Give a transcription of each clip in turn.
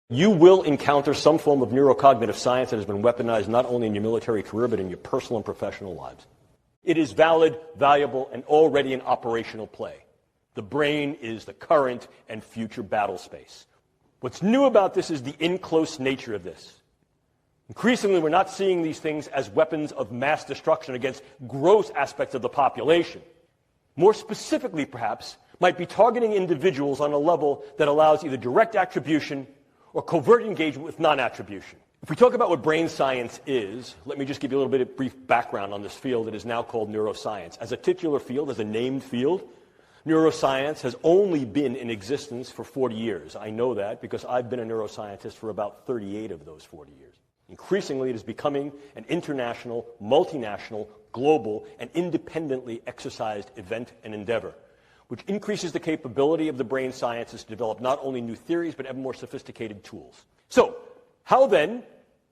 You will encounter some form of neurocognitive science that has been weaponized not only in your military career, but in your personal and professional lives. It is valid, valuable, and already in operational play. The brain is the current and future battle space. What's new about this is the in-close nature of this. Increasingly, we're not seeing these things as weapons of mass destruction against gross aspects of the population. More specifically, perhaps, might be targeting individuals on a level that allows either direct attribution or covert engagement with non-attribution. If we talk about what brain science is, let me just give you a little bit of brief background on this field that is now called neuroscience. As a titular field, as a named field, neuroscience has only been in existence for 40 years. I know that because I've been a neuroscientist for about 38 of those 40 years. Increasingly, it is becoming an international, multinational, global, and independently exercised event and endeavor, which increases the capability of the brain sciences to develop not only new theories, but ever more sophisticated tools. So, how then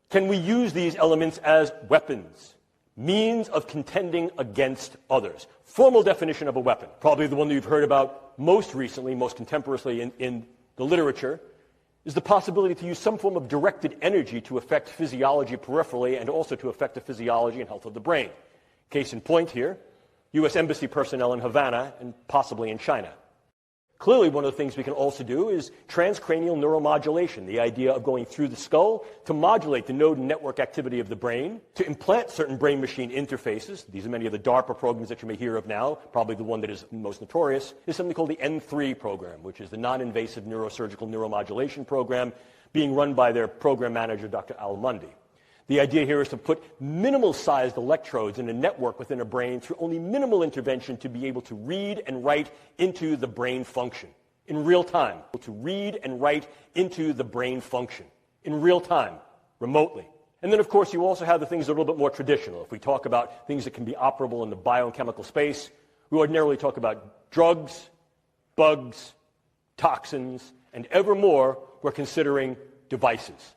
can we use these elements as weapons, means of contending against others? Formal definition of a weapon, probably the one that you've heard about most recently, most contemporaneously in the literature, is the possibility to use some form of directed energy to affect physiology peripherally and also to affect the physiology and health of the brain. Case in point here, U.S. Embassy personnel in Havana and possibly in China. Clearly, one of the things we can also do is transcranial neuromodulation, the idea of going through the skull to modulate the node and network activity of the brain, to implant certain brain-machine interfaces. These are many of the DARPA programs that you may hear of now. Probably the one that is most notorious is something called the N3 program, which is the non-invasive neurosurgical neuromodulation program being run by their program manager, Dr. Al Mundy. The idea here is to put minimal-sized electrodes in a network within a brain through only minimal intervention to be able to read and write into the brain function in real time. To read and write into the brain function in real time, remotely. And then, of course, you also have the things that are a little bit more traditional. If we talk about things that can be operable in the biochemical space, we ordinarily talk about drugs, bugs, toxins, and ever more, we're considering devices.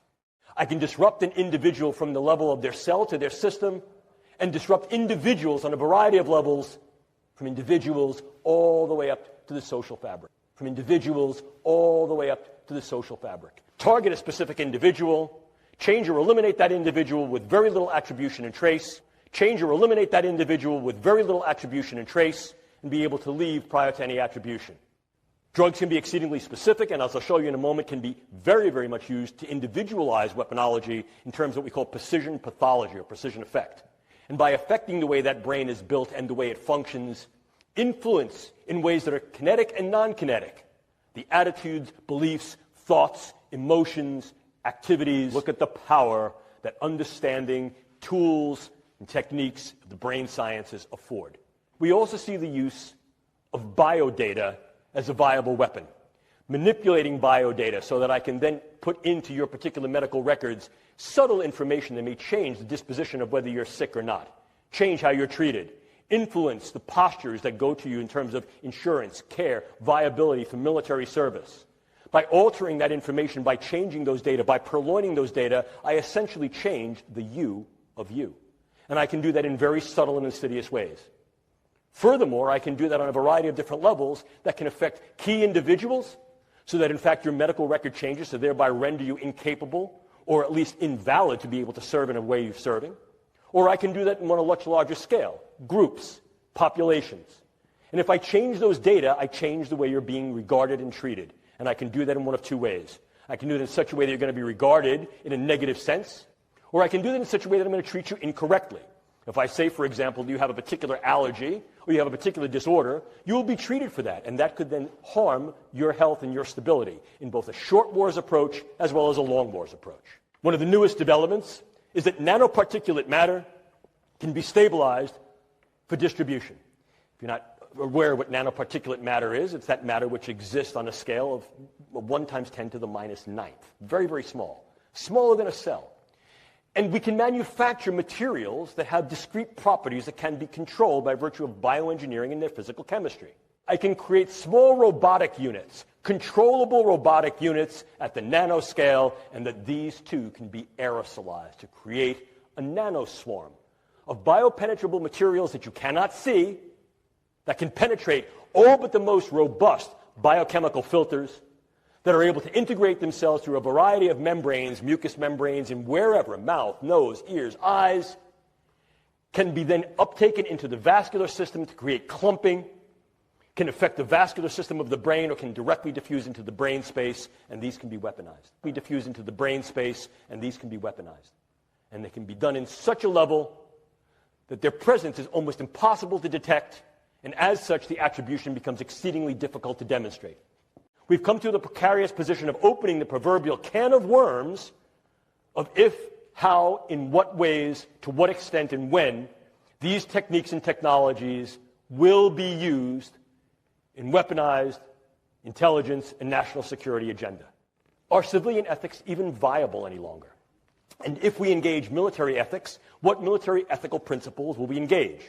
I can disrupt an individual from the level of their cell to their system and disrupt individuals on a variety of levels, from individuals all the way up to the social fabric. From individuals all the way up to the social fabric. Target a specific individual, change or eliminate that individual with very little attribution and trace, change or eliminate that individual with very little attribution and trace, and be able to leave prior to any attribution. Drugs can be exceedingly specific, and as I'll show you in a moment, can be very, very much used to individualize weaponology in terms of what we call precision pathology or precision effect. And by affecting the way that brain is built and the way it functions, influence in ways that are kinetic and non-kinetic. The attitudes, beliefs, thoughts, emotions, activities. Look at the power that understanding tools and techniques of the brain sciences afford. We also see the use of biodata as a viable weapon, manipulating biodata so that I can then put into your particular medical records subtle information that may change the disposition of whether you're sick or not, change how you're treated, influence the postures that go to you in terms of insurance, care, viability for military service. By altering that information, by changing those data, by purloining those data, I essentially change the you of you. And I can do that in very subtle and insidious ways. Furthermore, I can do that on a variety of different levels that can affect key individuals so that, in fact, your medical record changes to thereby render you incapable or at least invalid to be able to serve in a way you're serving. Or I can do that on a much larger scale, groups, populations. And if I change those data, I change the way you're being regarded and treated. And I can do that in one of two ways. I can do it in such a way that you're going to be regarded in a negative sense, or I can do that in such a way that I'm going to treat you incorrectly. If I say, for example, you have a particular allergy or you have a particular disorder, you will be treated for that, and that could then harm your health and your stability in both a short wars approach as well as a long wars approach. One of the newest developments is that nanoparticulate matter can be stabilized for distribution. If you're not aware of what nanoparticulate matter is, it's that matter which exists on a scale of 1 × 10⁹ very, very small, smaller than a cell. And we can manufacture materials that have discrete properties that can be controlled by virtue of bioengineering and their physical chemistry. I can create small robotic units, controllable robotic units at the nanoscale, and that these too can be aerosolized to create a nanoswarm of biopenetrable materials that you cannot see, that can penetrate all but the most robust biochemical filters, that are able to integrate themselves through a variety of membranes, mucous membranes, and wherever, mouth, nose, ears, eyes, can be then uptaken into the vascular system to create clumping, can affect the vascular system of the brain, or can directly diffuse into the brain space, and these can be weaponized. We diffuse into the brain space, and these can be weaponized. And they can be done in such a level that their presence is almost impossible to detect, and as such, the attribution becomes exceedingly difficult to demonstrate. We've come to the precarious position of opening the proverbial can of worms of if, how, in what ways, to what extent, and when these techniques and technologies will be used in weaponized intelligence and national security agenda. Are civilian ethics even viable any longer? And if we engage military ethics, what military ethical principles will we engage?